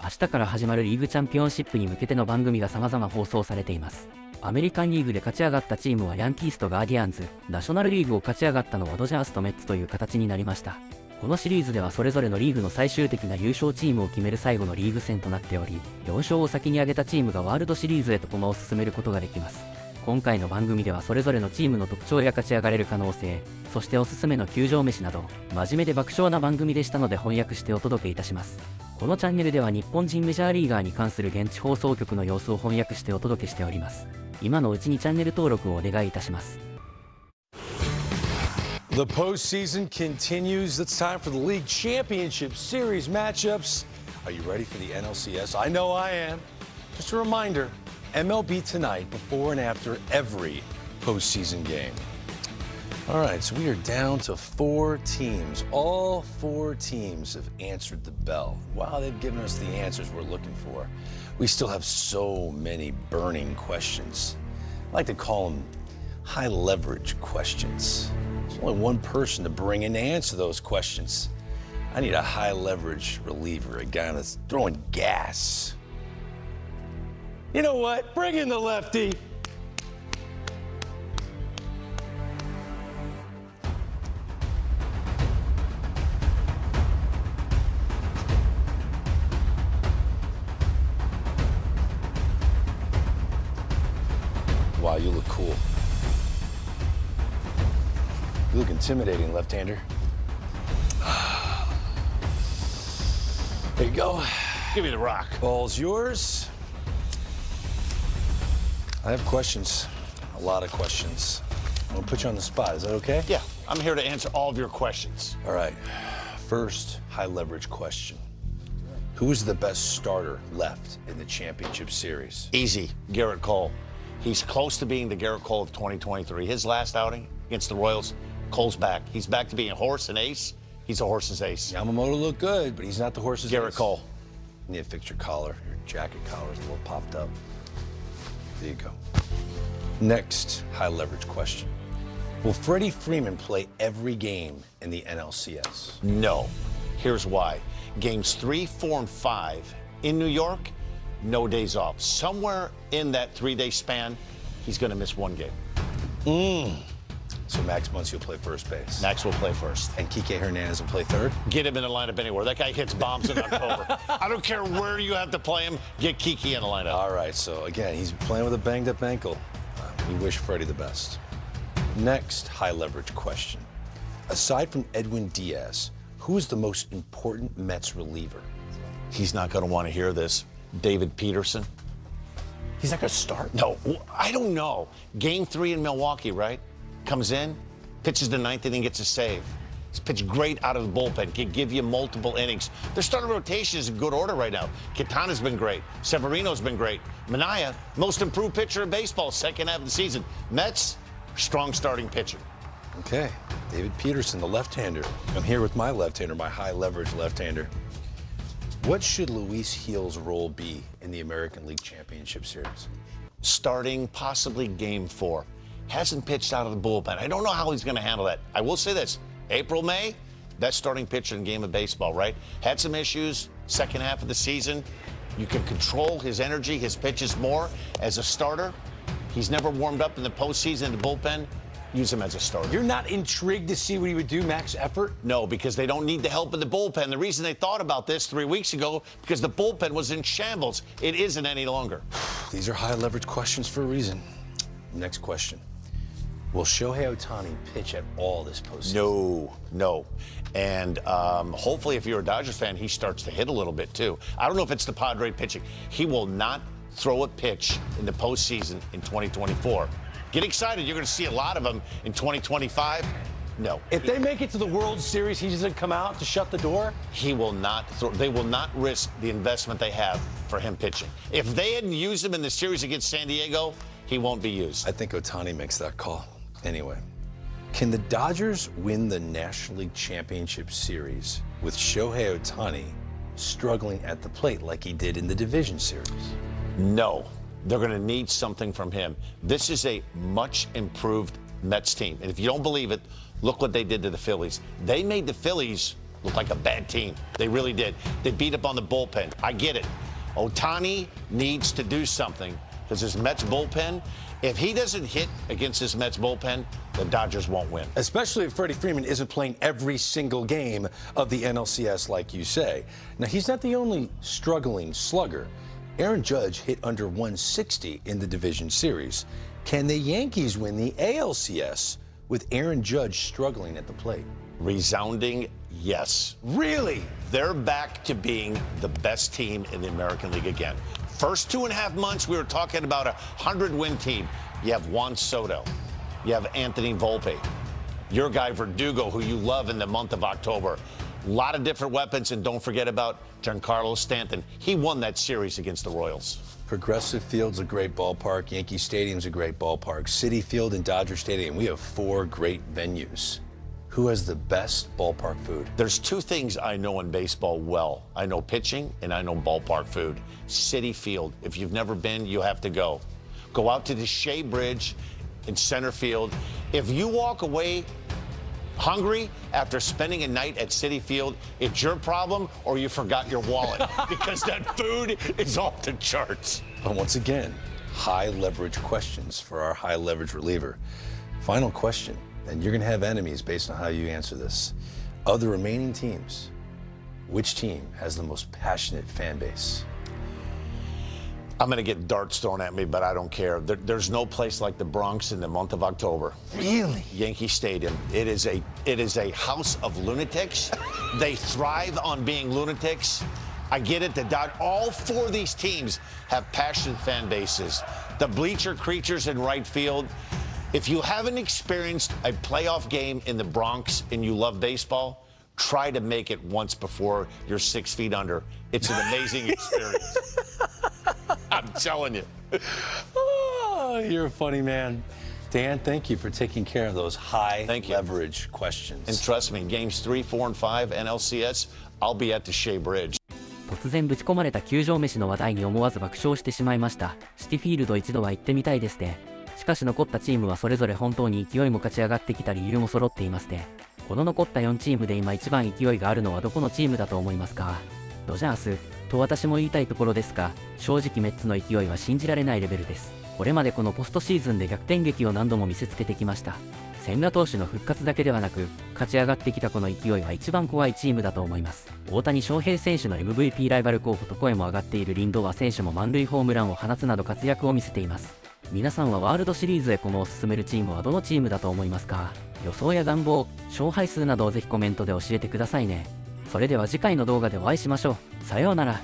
明日から始まるリーグチャンピオンシップに向けての番組が様々放送されています。アメリカンリーグで勝ち上がったチームはヤンキースとガーディアンズ、ナショナルリーグを勝ち上がったのはドジャースとメッツという形になりました。このシリーズではそれぞれのリーグの最終的な優勝チームを決める最後のリーグ戦となっており、4勝を先に挙げたチームがワールドシリーズへと駒を進めることができます。今回の番組ではそれぞれのチームの特徴や勝ち上がれる可能性、そしておすすめの球場飯など、真面目で爆笑な番組でしたので翻訳してお届けいたします。このチャンネルでは日本人メジャーリーガーに関する現地放送局の様子を翻訳してお届けしております。今のうちにチャンネル登録をお願いいたします。The postseason continues. It's time for the League Championship Series matchups. Are you ready for the NLCS? I know I am. Just a reminder, MLB tonight before and after every postseason game. All right, so we are down to 4 teams. All 4 teams have answered the bell. Wow, they've given us the answers we're looking for. We still have so many burning questions. I like to call them high leverage questions. There's only one person to bring in to answer those questions. I need a high leverage reliever, a guy that's throwing gas. You know what? Bring in the lefty. Wow, you look cool. You look intimidating, left-hander. There you go. Give me the rock. Ball's yours. I have questions, a lot of questions. I'm gonna put you on the spot, is that okay? Yeah, I'm here to answer all of your questions. All right, first high leverage question. Who is the best starter left in the championship series? Easy, Garrett Cole. He's close to being the Garrett Cole of 2023. His last outing against the Royals, Cole's back. He's back to being a horse and ace. He's a horse's ace. Yamamoto looked good, but he's not the horse's Garrett ace. Cole. You need to fix your collar. Your jacket collar's a little popped up. There you go. Next high leverage question. Will Freddie Freeman play every game in the NLCS? No. Here's why. Games 3, 4, and 5 in New York, no days off. Somewhere in that 3-day span, he's going to miss one game. So Max Muncy will play first base. Max will play first. And Kike Hernandez will play third? Get him in the lineup anywhere. That guy hits bombs in October. I don't care where you have to play him. Get Kike in the lineup. All right, so again, he's playing with a banged-up ankle. We wish Freddie the best. Next high leverage question. Aside from Edwin Diaz, who is the most important Mets reliever? He's not going to want to hear this. David Peterson. He's not going to start? No, I don't know. Game 3 in Milwaukee, right? Comes in, pitches the 9th inning, gets a save. He's pitched great out of the bullpen, can give you multiple innings. Their starting rotation is in good order right now. Quintana's been great. Severino's been great. Minaya, most improved pitcher in baseball, second half of the season. Mets, strong starting pitcher. Okay, David Peterson, the left-hander. I'm here with my left-hander, my high leverage left-hander. What should Luis Gil's role be in the American League Championship Series? Starting possibly game 4. Hasn't pitched out of the bullpen. I don't know how he's going to handle that. I will say this, April, May, best starting pitcher in game of baseball, right? Had some issues second half of the season. You can control his energy, his pitches more as a starter. He's never warmed up in the postseason in the bullpen. Use him as a starter. You're not intrigued to see what he would do, max effort? No, because they don't need the help in the bullpen. The reason they thought about this 3 weeks ago, because the bullpen was in shambles. It isn't any longer. These are high leverage questions for a reason. Next question. Will Shohei Ohtani pitch at all this postseason? No. And hopefully, if you're a Dodgers fan, he starts to hit a little bit, too. I don't know if it's the Padre pitching. He will not throw a pitch in the postseason in 2024. Get excited. You're going to see a lot of them in 2025. No. If they make it to the World Series, he doesn't come out to shut the door? He will not throw. They will not risk the investment they have for him pitching. If they hadn't used him in the series against San Diego, he won't be used. I think Ohtani makes that call. Anyway, can the Dodgers win the National League Championship Series with Shohei Ohtani struggling at the plate like he did in the division series? No. They're going to need something from him. This is a much improved Mets team. And if you don't believe it, look what they did to the Phillies. They made the Phillies looked like a bad team. They really did. They beat up on the bullpen. I get it. Ohtani needs to do something because his Mets bullpen, if he doesn't hit against his Mets bullpen, the Dodgers won't win. Especially if Freddie Freeman isn't playing every single game of the NLCS, like you say. Now, he's not the only struggling slugger. Aaron Judge hit under 160 in the division series. Can the Yankees win the ALCS with Aaron Judge struggling at the plate? Resounding yes. Really? They're back to being the best team in the American League again. First 2.5 months, we were talking about a 100-win team. You have Juan Soto. You have Anthony Volpe. Your guy Verdugo, who you love in the month of October. A lot of different weapons, and don't forget about Giancarlo Stanton. He won that series against the Royals. Progressive Field's a great ballpark. Yankee Stadium's a great ballpark. Citi Field and Dodger Stadium. We have 4 great venues. Who has the best ballpark food? There's 2 things I know in baseball well. I know pitching and I know ballpark food. Citi Field. If you've never been, you have to go. Go out to the Shea Bridge in center field. If you walk away hungry after spending a night at Citi Field, it's your problem or you forgot your wallet because that food is off the charts. But once again, high leverage questions for our high leverage reliever. Final question, and you're going to have enemies based on how you answer this. Of the remaining teams, which team has the most passionate fan base? I'm going to get darts thrown at me, but I don't care. There's no place like the Bronx in the month of October. Really? Yankee Stadium. It is a house of lunatics. They thrive on being lunatics. I get it. All 4 of these teams have passionate fan bases. The bleacher creatures in right field. If you haven't experienced a playoff game in the Bronx and you love baseball, try to make it once before you're 6 feet under. It's an amazing experience. I'm telling you. Oh, you're a funny man. Dan, thank you for taking care of those high leverage questions. And trust me, games 3, 4, and 5, NLCS, I'll be at the Shea Bridge. 突然ぶち込まれた球場飯の話題に思わず爆笑してしまいました。シティフィールド一度は行ってみたいですね。しかし残ったチームはそれぞれ本当に勢いも勝ち上がってきた理由も揃っていますね。この残った4チームで今一番勢いがあるのはどこのチームだと思いますか？ドジャースと私も言いたいところですが、正直メッツの勢いは信じられないレベルです。これまでこのポストシーズンで逆転劇を何度も見せつけてきました。千賀投手の復活だけではなく、勝ち上がってきたこの勢いは一番怖いチームだと思います。大谷翔平選手の MVP ライバル候補と声も上がっているリンドワ選手も満塁ホームランを放つなど活躍を見せています。皆さんはワールドシリーズへ駒を進めるチームはどのチームだと思いますか？予想や願望、勝敗数などをぜひコメントで教えてくださいね。それでは次回の動画でお会いしましょう。さようなら。